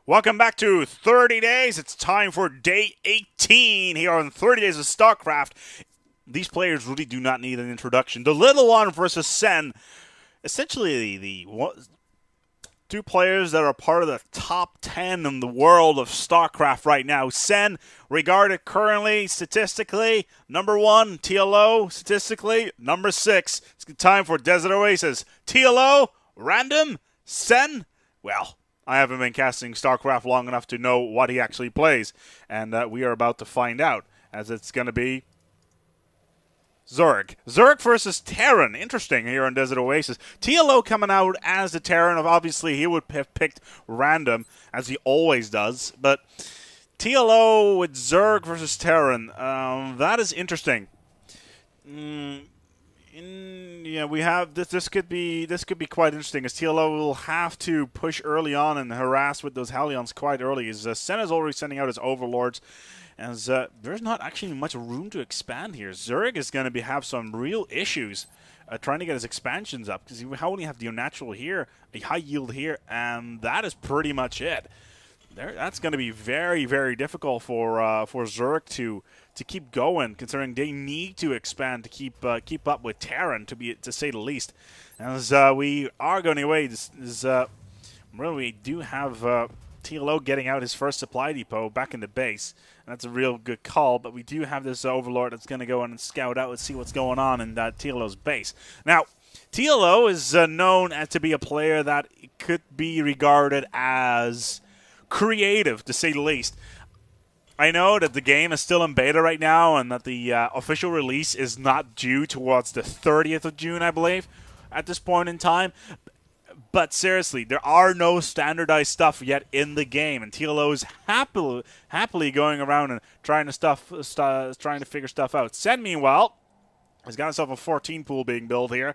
Welcome back to 30 Days. It's time for day 18 here on 30 Days of Starcraft. These players really do not need an introduction. The Little One versus Sen. Essentially, the two players that are part of the top 10 in the world of Starcraft right now. Sen, regarded currently, statistically, number 1. TLO, statistically, number 6. It's time for Desert Oasis. TLO, random. Sen, well, I haven't been casting StarCraft long enough to know what he actually plays, and we are about to find out, as it's going to be Zerg. Zerg versus Terran. Interesting here on Desert Oasis. TLO coming out as the Terran. Obviously, he would have picked random, as he always does, but TLO with Zerg versus Terran, that is interesting. Yeah, we have this. This could be quite interesting, as TLO will have to push early on and harass with those Hellions quite early. As Sen is already sending out his overlords, as there's not actually much room to expand here. Zerg is going to have some real issues trying to get his expansions up, because he only have the unnatural here, a high yield here, and that is pretty much it. That's going to be very, very difficult for Zerg to keep going, considering they need to expand to keep up with Terran, to say the least. As we are going away, we do have TLO getting out his first supply depot back in the base, and that's a real good call. But we do have this overlord that's going to go in and scout out and see what's going on in TLO's base. Now, TLO is known to be a player that could be regarded as creative, to say the least. I know that the game is still in beta right now, and that the official release is not due towards the 30th of June, I believe, at this point in time. But seriously, there are no standardized stuff yet in the game, and TLO is happily going around and trying to figure stuff out. Sen, meanwhile, has got himself a 14 pool being built here.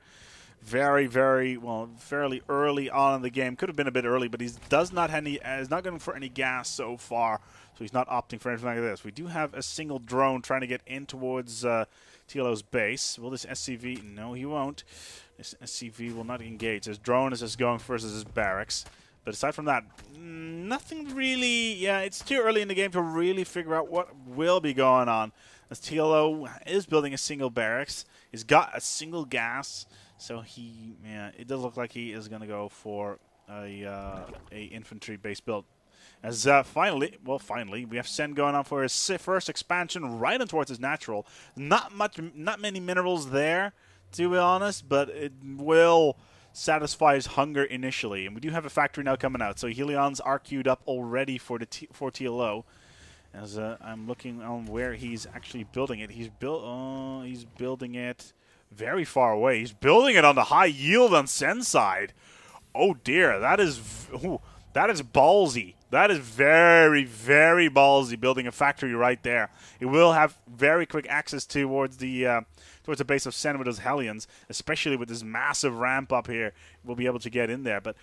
Very, very, well, fairly early on in the game. Could have been a bit early, but he is not going for any gas so far, so he's not opting for anything like this. We do have a single drone trying to get in towards TLO's base. Will this SCV? No, he won't. This SCV will not engage. His drone is just going versus his barracks. But aside from that, nothing really. Yeah, it's too early in the game to really figure out what will be going on. As TLO is building a single barracks, he's got a single gas. So it does look like he is going to go for a infantry-based build. As finally, we have Sen going on for his first expansion right in towards his natural. Not many minerals there, to be honest, but it will satisfy his hunger initially. And we do have a factory now coming out, so Helions are queued up already for TLO. As I'm looking on where he's actually building it, he's building it very far away. He's building it on the high yield on Sen's side. Oh dear, that is ballsy. That is very, very ballsy, building a factory right there. It will have very quick access towards the base of Sen with those Hellions, especially with this massive ramp up here. We'll be able to get in there, but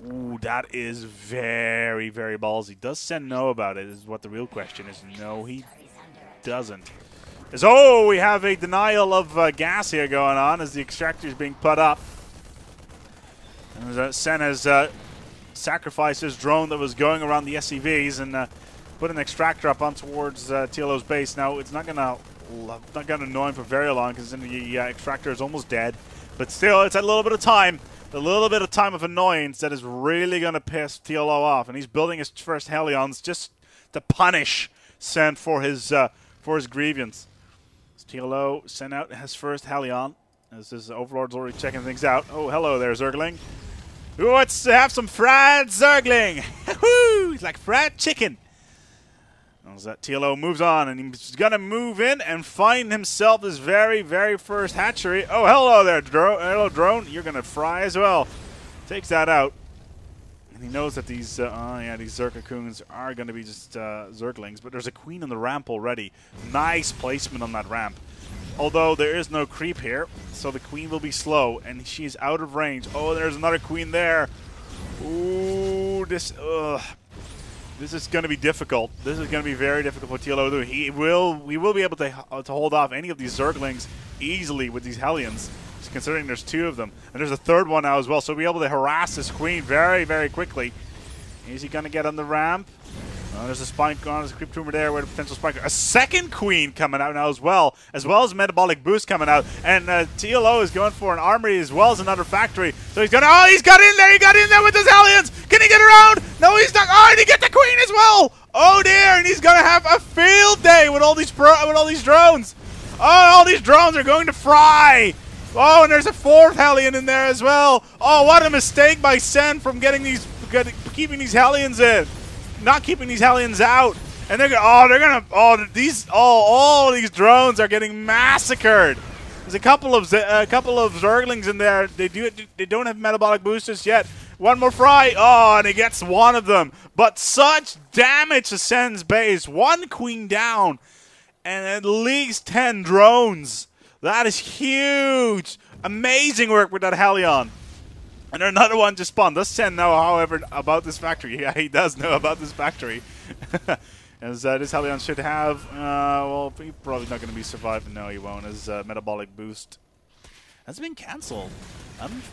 ooh, that is very, very ballsy. Does Sen know about it is what the real question is. No, he doesn't. So we have a denial of gas here going on as the extractor is being put up. And Sen has sacrificed his drone that was going around the SCVs and put an extractor up on towards TLO's base. Now it's not gonna annoy him for very long, because the extractor is almost dead. But still, it's a little bit of time. A little bit of time of annoyance that is really gonna piss TLO off, and he's building his first Hellions just to punish Sen for his grievance. TLO sent out his first Hellion, as his overlord's already checking things out. Oh, hello there, Zergling. Who wants to have some fried Zergling? Woo! He's like fried chicken. As that TLO moves on, and he's going to move in and find himself his very, very first hatchery. Oh, hello there, hello, drone. You're going to fry as well. Takes that out. And he knows that these Zerg-cocoons are going to be just Zerglings, but there's a queen on the ramp already. Nice placement on that ramp. Although there is no creep here, so the queen will be slow, and she's out of range. Oh, there's another queen there. Ooh, this is going to be difficult. This is going to be very difficult for TLO to do. We will be able to hold off any of these Zerglings easily with these Hellions, considering there's two of them. And there's a third one now as well, so we'll be able to harass this queen very, very quickly. Is he going to get on the ramp? There's a spine on. There's a creep tumor there with a potential spike. A second queen coming out now as well as metabolic boost coming out. And TLO is going for an armory as well as another factory. So he's going to, oh, he's got in there. He got in there with his Hellions. Can he get around? No, he's not. Oh, and he get the queen as well. Oh dear, and he's going to have a field day with all these drones. Oh, all these drones are going to fry. Oh, and there's a fourth Hellion in there as well. Oh, what a mistake by Sen from keeping these Hellions in. Not keeping these Hellions out, and all these drones are getting massacred. There's a couple of Zerglings in there. They don't have metabolic boosters yet. One more fry. Oh, and he gets one of them. But such damage to Sen's base. One queen down, and at least 10 drones. That is huge. Amazing work with that Hellion. And another one just spawned. Does Sen know, however, about this factory? Yeah, he does know about this factory. As this Hellion should have, well, he's probably not going to be surviving. No, he won't. His metabolic boost has been cancelled.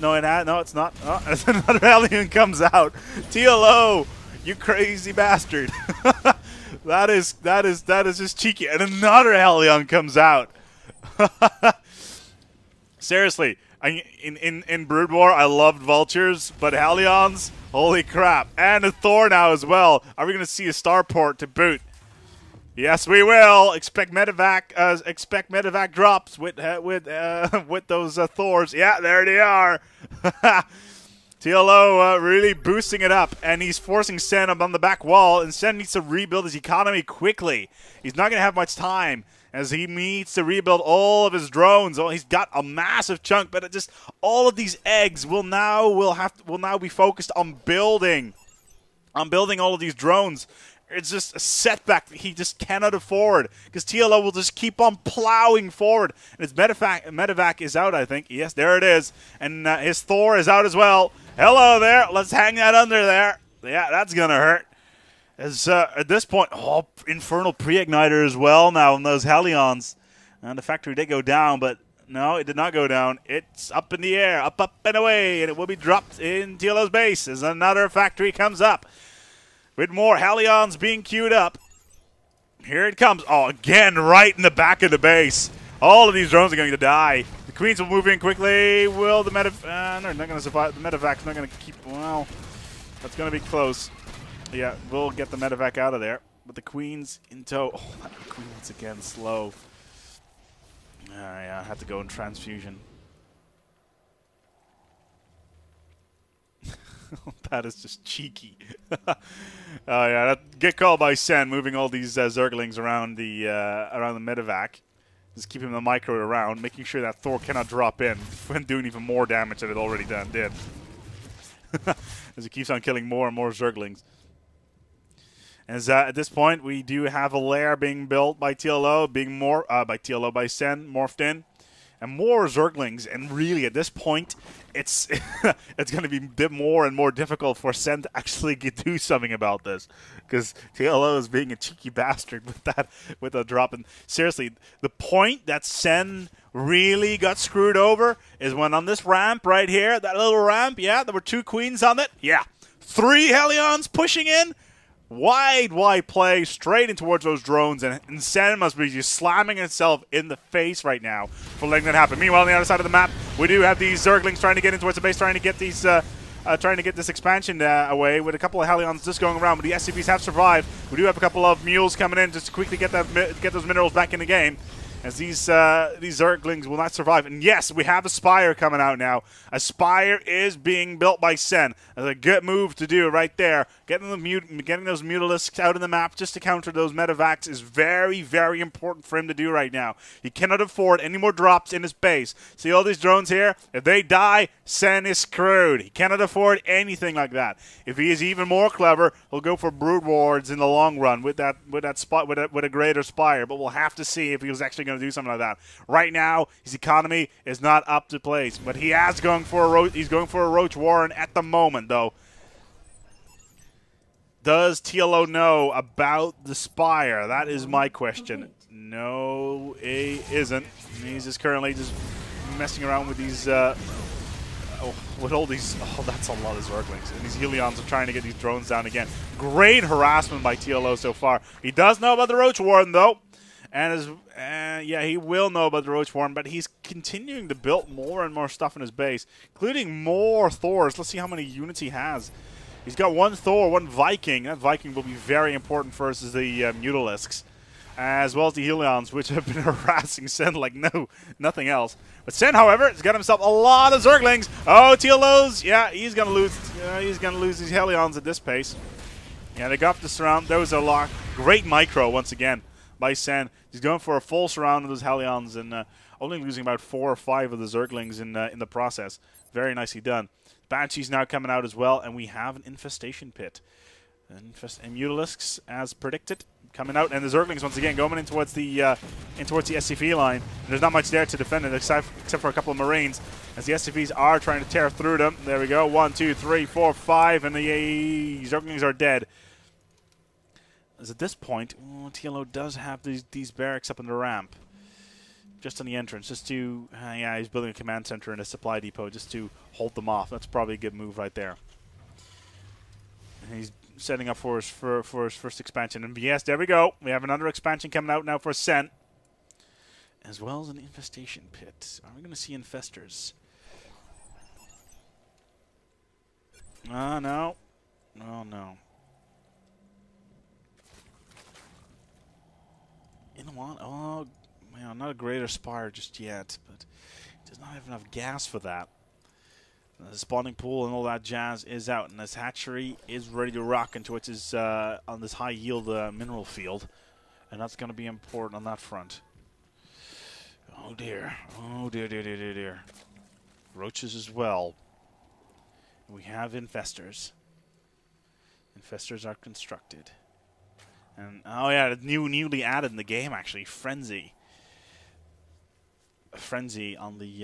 No, it's not. Oh, as another Hellion comes out. TLO, you crazy bastard. that is just cheeky. And another Hellion comes out. Seriously. In Brood War, I loved vultures, but Hellions, holy crap. And a Thor now as well. Are we going to see a starport to boot? Yes, we will. Expect medevac drops with those Thors. Yeah, there they are. TLO really boosting it up, and he's forcing Sen up on the back wall, and Sen needs to rebuild his economy quickly. He's not going to have much time, as he needs to rebuild all of his drones. Oh, he's got a massive chunk, but just all of these eggs will now be focused on building all of these drones. It's just a setback that he just cannot afford, because TLO will just keep on plowing forward. And his medevac is out, I think. Yes, there it is. And his Thor is out as well. Hello there. Let's hang that under there. Yeah, that's going to hurt. As at this point, oh, Infernal Pre-Igniter as well now on those Hellions. And the factory did go down, but no, it did not go down. It's up in the air, up and away, and it will be dropped in TLO's base as another factory comes up. With more Hellions being queued up. Here it comes. Oh, again, right in the back of the base. All of these drones are going to die. The Queens will move in quickly. Will the no, they're not going to survive. The medevac's not going to keep, well, that's going to be close. Yeah, we'll get the medevac out of there. But the Queen's in tow. Oh, that Queen once again slow. Yeah, I had to go in transfusion. That is just cheeky. Oh yeah, get called by Sen, moving all these Zerglings around the medevac. Just keeping the micro around, making sure that Thor cannot drop in when doing even more damage than it already did. As he keeps on killing more and more Zerglings. As at this point, we do have a lair being built by TLO, by Sen, morphed in, and more Zerglings. And really, at this point, it's it's going to be more and more difficult for Sen to actually do something about this, because TLO is being a cheeky bastard with a drop. And seriously, the point that Sen really got screwed over is when on this ramp right here, that little ramp, yeah, there were 2 queens on it, yeah, 3 Hellions pushing in. Wide play straight in towards those drones, and Sen must be just slamming itself in the face right now for letting that happen. Meanwhile, on the other side of the map, we do have these Zerglings trying to get in towards the base, trying to get these, this expansion away, with a couple of Hellions just going around. But the SCVs have survived. We do have a couple of mules coming in just to quickly get those minerals back in the game, as these Zerglings will not survive. And yes, we have a Spire coming out now. A Spire is being built by Sen. That's a good move to do right there. Getting those Mutalisks out in the map just to counter those medevacs is very, very important for him to do right now. He cannot afford any more drops in his base. See all these drones here? If they die, Sen is screwed. He cannot afford anything like that. If he is even more clever, he'll go for Brood Wards in the long run with a greater Spire. But we'll have to see if he was actually going to do something like that. Right now, his economy is not up to place, but he has going for he's going for a Roach Warren at the moment, though. Does TLO know about the Spire? That is my question. No, he isn't. He's just currently just messing around with these with all these, that's a lot of Zerglings, and these Helions are trying to get these drones down again. Great harassment by TLO so far. He does know about the Roach Warden though, and yeah, he will know about the Roach Warden, but he's continuing to build more and more stuff in his base, including more Thors. Let's see how many units he has. He's got one Thor, one Viking. That Viking will be very important versus the Mutalisks, as well as the Helions, which have been harassing Sen like nothing else. But Sen, however, has got himself a lot of Zerglings. Oh, TLO's, yeah, he's gonna lose. He's gonna lose these Helions at this pace. Yeah, they got the surround. There was a lot. Great micro once again by Sen. He's going for a full surround of those Helions and only losing about 4 or 5 of the Zerglings in the process. Very nicely done. Banshee's now coming out as well, and we have an infestation pit. And Mutalisks, as predicted, coming out, and the Zerglings once again going in towards the SCV line. And there's not much there to defend it except for a couple of Marines, as the SCVs are trying to tear through them. There we go, 1, 2, 3, 4, 5, and the Zerglings are dead. As at this point, TLO does have these barracks up in the ramp, just on the entrance, just to yeah, he's building a command center and a supply depot just to hold them off. That's probably a good move right there. And he's setting up for his first expansion. And yes, there we go. We have another expansion coming out now for Sen, as well as an infestation pit. Are we going to see infestors? No. Oh, no. You know what? Oh, man, not a greater spire just yet, but he does not have enough gas for that. The spawning pool and all that jazz is out, and this hatchery is ready to rock into its on this high yield mineral field, and that's going to be important on that front. Oh dear, oh dear, dear, dear, dear, dear. Roaches as well. We have infestors. Infestors are constructed, and oh yeah, newly added in the game actually, frenzy. A frenzy on the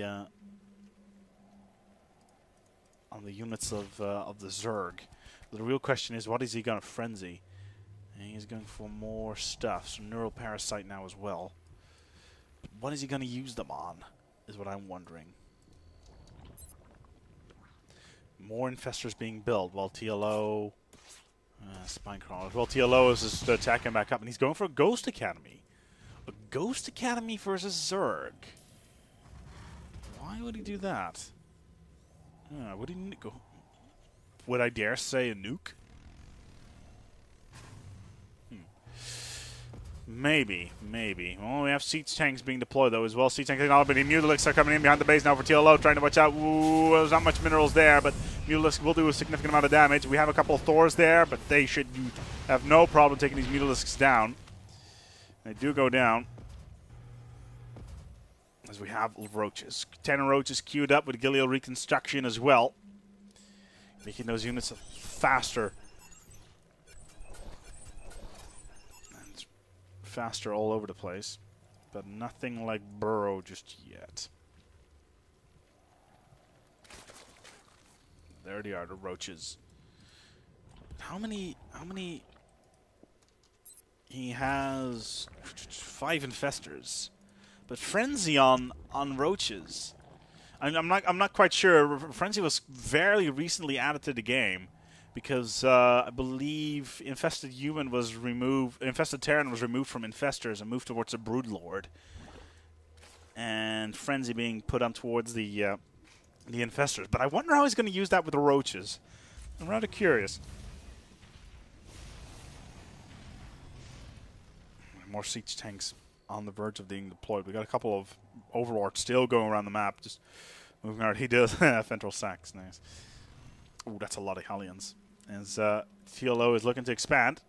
units of the Zerg. The real question is, what is he going to frenzy? And he's going for more stuff, so neural parasite now as well. But what is he going to use them on, is what I'm wondering. More infestors being built, while TLO... spine crawlers. Well, TLO is just attacking back up, and he's going for a Ghost Academy. A Ghost Academy versus Zerg. Why would he do that? Would he go? Would I dare say a nuke? Maybe. Well, we have siege tanks being deployed though as well. Siege tanks, but the Mutalisks are coming in behind the base now for TLO, trying to watch out. Ooh, there's not much minerals there, but Mutalisks will do a significant amount of damage. We have a couple of Thors there, but they should have no problem taking these Mutalisks down. They do go down. As we have Roaches. 10 Roaches queued up with Gileo Reconstruction as well, making those units faster. And faster all over the place, but nothing like Burrow just yet. There they are, the Roaches. How many? He has 5 infestors. But Frenzy on Roaches, I'm not quite sure. Frenzy was fairly recently added to the game, because I believe Infested Terran was removed from Infestors and moved towards the Broodlord, and Frenzy being put on towards the Infestors. But I wonder how he's going to use that with the Roaches. I'm rather curious. More siege tanks on the verge of being deployed. We got a couple of Overlords still going around the map, just moving around. He does Fentral Sacks, nice. Ooh, that's a lot of Hellions. As TLO is looking to expand.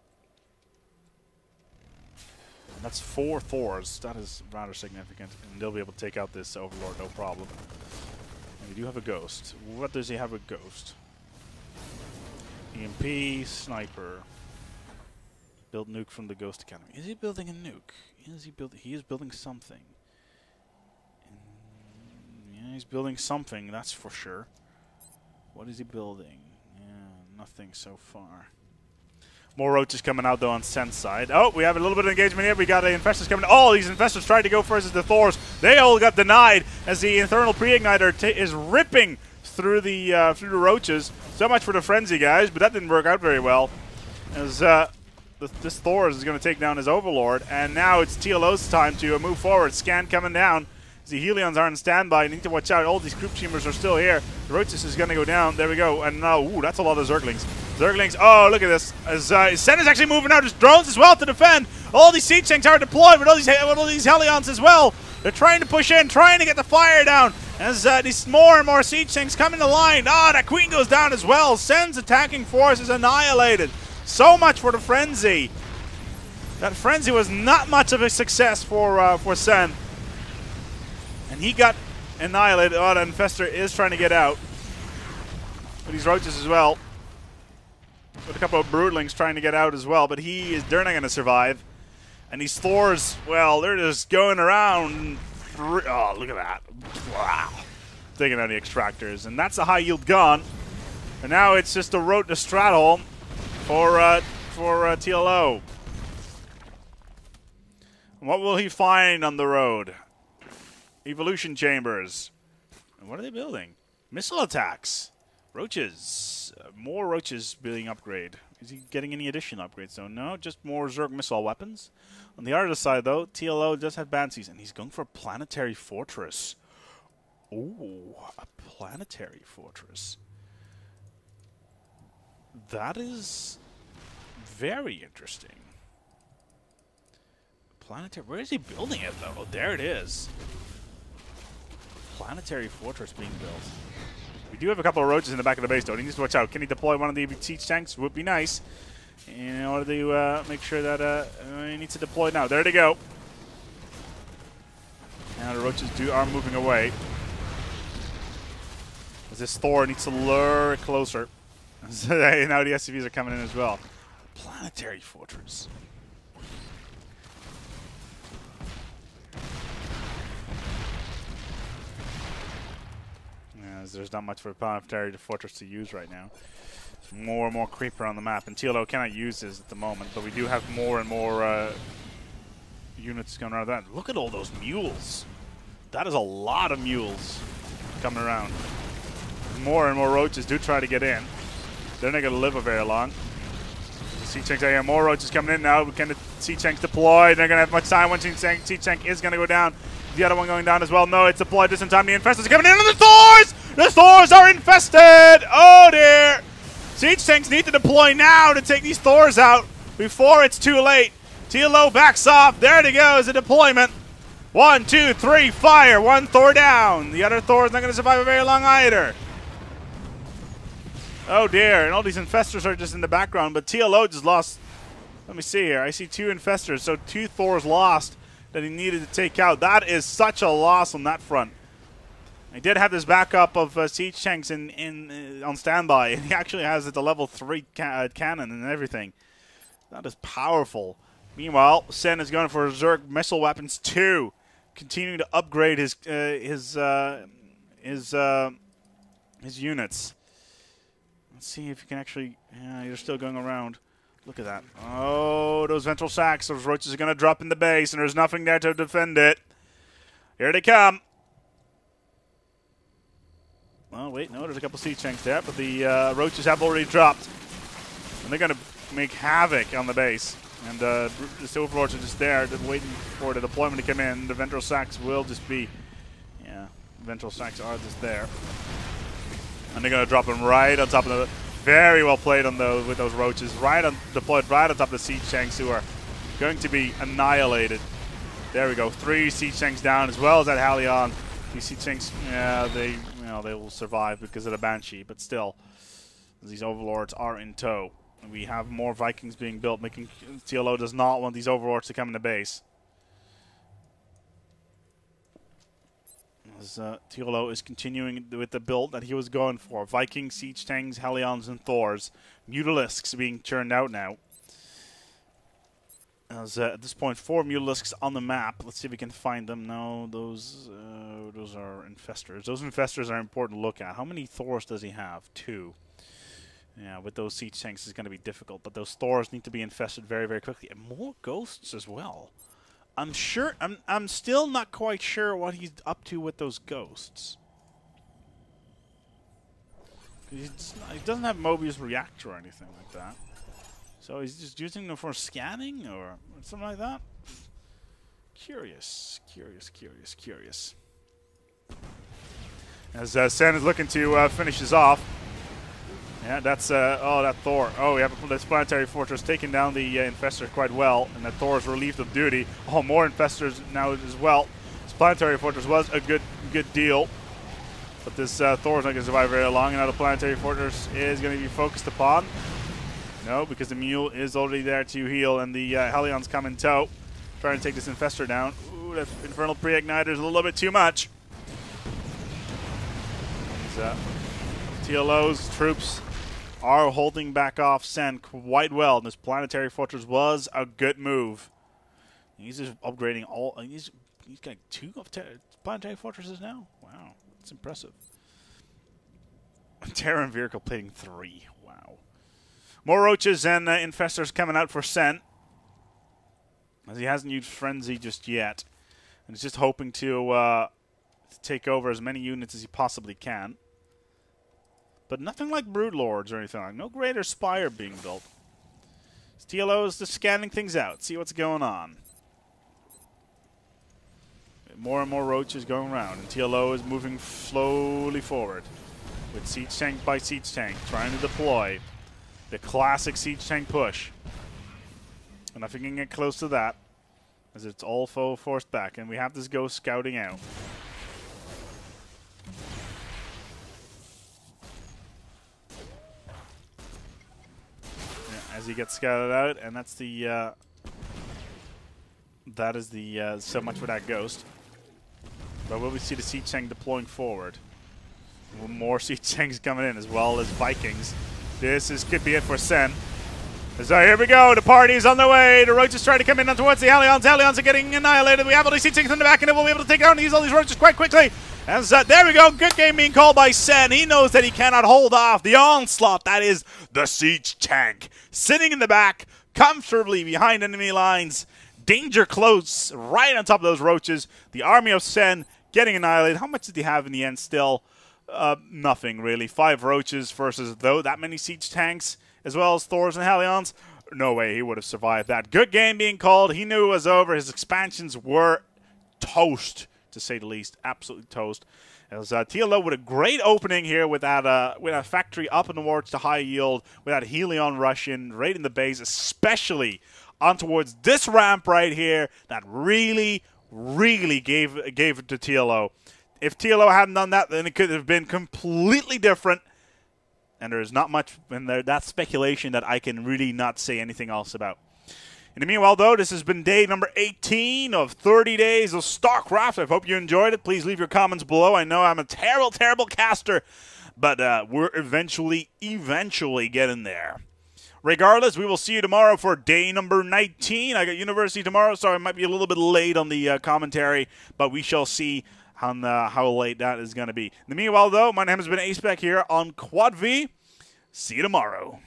And that's 4 Thors. That is rather significant, and they'll be able to take out this Overlord, no problem. And we do have a Ghost. What does he have with Ghost? EMP, Sniper. Build nuke from the Ghost Academy. Is he building a nuke? He is building something. Yeah, he's building something, that's for sure. What is he building? Yeah, nothing so far. More Roaches coming out, though, on Sen's side. Oh, we have a little bit of engagement here. We got the Infestors coming. Oh, these Infestors tried to go versus the Thors. They all got denied as the Infernal Pre-Igniter is ripping through the roaches. So much for the frenzy, guys, but that didn't work out very well. As this Thor is going to take down his Overlord, and now it's TLO's time to move forward. Scan coming down. The Helions are on standby. You need to watch out. All these Group Teamers are still here. The Roaches is going to go down. There we go. And now, ooh, that's a lot of Zerglings. Zerglings, oh, look at this. As Sen is actually moving out his drones as well to defend. All these Siege Tanks are deployed with all these Helions as well. They're trying to push in, trying to get the fire down. As these more and more Siege Tanks come into line. Ah, that Queen goes down as well. Sen's attacking force is annihilated. So much for the Frenzy. That Frenzy was not much of a success for Sen. And he got annihilated. Oh, the Infestor is trying to get out. But these Roaches as well. With a couple of Broodlings trying to get out as well. But they're not going to survive. And these Thors, well, they're just going around. Oh, look at that. Wow. Taking out the Extractors. And that's a high yield gone. And now it's just a road to Strathholm for TLO. What will he find on the road? Evolution chambers. And what are they building? Missile attacks. Roaches. More Roaches being upgrade. Is he getting any additional upgrades though? No, just more Zerg missile weapons. On the other side though, TLO does have Banshees, and he's going for a planetary fortress. Ooh, a planetary fortress. That is very interesting. Planetary, where is he building it though? Oh, there it is. Planetary fortress being built. We do have a couple of Roaches in the back of the base though. He needs to watch out. Can he deploy one of the siege tanks? Would be nice. In order to make sure that he needs to deploy now. There they go. Now the Roaches are moving away. As this Thor needs to lure closer. Now the SCVs are coming in as well. Planetary fortress. There's not much for a planetary fortress to use right now. There's more and more creeper on the map, and TLO cannot use this at the moment, but we do have more and more units coming around that. Look at all those mules. That is a lot of mules coming around. More and more Roaches do try to get in. They're not going to live a very long. Siege tanks are here. More Roaches coming in now. Can the Siege tanks deploy? They're going to have much time. One Siege tank is going to go down. The other one going down as well. No, it's deployed this in time. The Infestors are coming in. And the Thors! The Thors are infested! Oh dear! Siege tanks need to deploy now to take these Thors out before it's too late. TLO backs off. There they go as a deployment. 1, 2, 3, fire. One Thor down. The other Thor is not going to survive a very long either. Oh dear, and all these Infestors are just in the background, but TLO just lost. Let me see here. I see 2 Infestors, so 2 Thors lost that he needed to take out. That is such a loss on that front. He did have this backup of siege tanks on standby, and he actually has it the level 3 cannon and everything. That is powerful. Meanwhile, Sen is going for Zerg missile weapons too, continuing to upgrade his units. Let's see if you can actually. Yeah, you're still going around. Look at that. Oh, those ventral sacks. Those Roaches are going to drop in the base, and there's nothing there to defend it. Here they come. Oh, wait, no, there's a couple siege tanks there, but the Roaches have already dropped. And they're going to make havoc on the base. And the Overlords are just there, just waiting for the deployment to come in. The ventral sacks will just be. Yeah, ventral sacks are just there. And they're going to drop them right on top of the. Very well played on those with those Roaches, deployed right on top of the siege tanks who are going to be annihilated. There we go, 3 siege tanks down as well as that Halion. These siege tanks, yeah, they will survive because of the Banshee, but still, these Overlords are in tow. And we have more Vikings being built, making TLO does not want these Overlords to come into base. As TLO is continuing with the build that he was going for. Viking, Siege Tanks, Helions, and Thors. Mutalisks being churned out now. As at this point, 4 Mutalisks on the map. Let's see if we can find them. No, those are Infestors. Those Infestors are important to look at. How many Thors does he have? 2. Yeah, with those Siege Tanks it's going to be difficult. But those Thors need to be infested very, very quickly. And more Ghosts as well. I'm still not quite sure what he's up to with those Ghosts. He doesn't have Mobius reactor or anything like that. So he's just using them for scanning or something like that. Curious. As Sen is looking to finish this off. Yeah, that's, oh, that Thor. Oh, we have this Planetary Fortress taking down the Infestor quite well, and that Thor is relieved of duty. Oh, more Infestors now as well. This Planetary Fortress was a good deal, but this Thor is not going to survive very long, and now the Planetary Fortress is going to be focused upon. No, because the Mule is already there to heal, and the Helion's come in tow, trying to take this Infestor down. Ooh, that Infernal Pre-Igniter is a little bit too much. TLO's troops are holding back off Sen quite well. And this Planetary Fortress was a good move. He's just upgrading all. He's got 2 Planetary Fortresses now. Wow, that's impressive. Terran Vehicle plating 3. Wow. More Roaches and Infestors coming out for Sen, as he hasn't used Frenzy just yet, and he's just hoping to take over as many units as he possibly can. But nothing like Broodlords or anything like that. No greater Spire being built. TLO is just scanning things out, see what's going on. More and more Roaches going around, and TLO is moving slowly forward with Siege Tank by Siege Tank, trying to deploy the classic Siege Tank push. And nothing can get close to that, as it's all forced back, and we have this Ghost scouting out. As he gets scouted out, and that's the so much for that Ghost. But will we see the Siege Tank deploying forward? More Siege Tanks coming in, as well as Vikings. This could be it for Sen. So here we go, the party's on the way. The Roaches try to come in towards the Hellions. Hellions are getting annihilated. We have all these Siege Tanks in the back, and we'll be able to take out and use all these Roaches quite quickly. And there we go, good game being called by Sen. He knows that he cannot hold off the onslaught that is the Siege Tank. Sitting in the back, comfortably behind enemy lines. Danger close, right on top of those Roaches. The army of Sen getting annihilated. How much did he have in the end still? Nothing, really. 5 Roaches versus that many Siege Tanks, as well as Thors and Hellions. No way he would have survived that. Good game being called. He knew it was over. His expansions were toast, to say the least. Absolutely toast. It was TLO with a great opening here with that factory up in towards the high yield, with that Helion rush in, right in the base, especially on towards this ramp right here, that really gave it to TLO. If TLO hadn't done that, then it could have been completely different. And there's not much in there, that speculation that I can really not say anything else about. In the meanwhile, though, this has been day number 18 of 30 days of StarCraft. I hope you enjoyed it. Please leave your comments below. I know I'm a terrible caster, but we're eventually getting there. Regardless, we will see you tomorrow for day number 19. I got university tomorrow, so I might be a little bit late on the commentary, but we shall see on how late that is going to be. In the meanwhile, though, my name has been Aceback here on Quad V. See you tomorrow.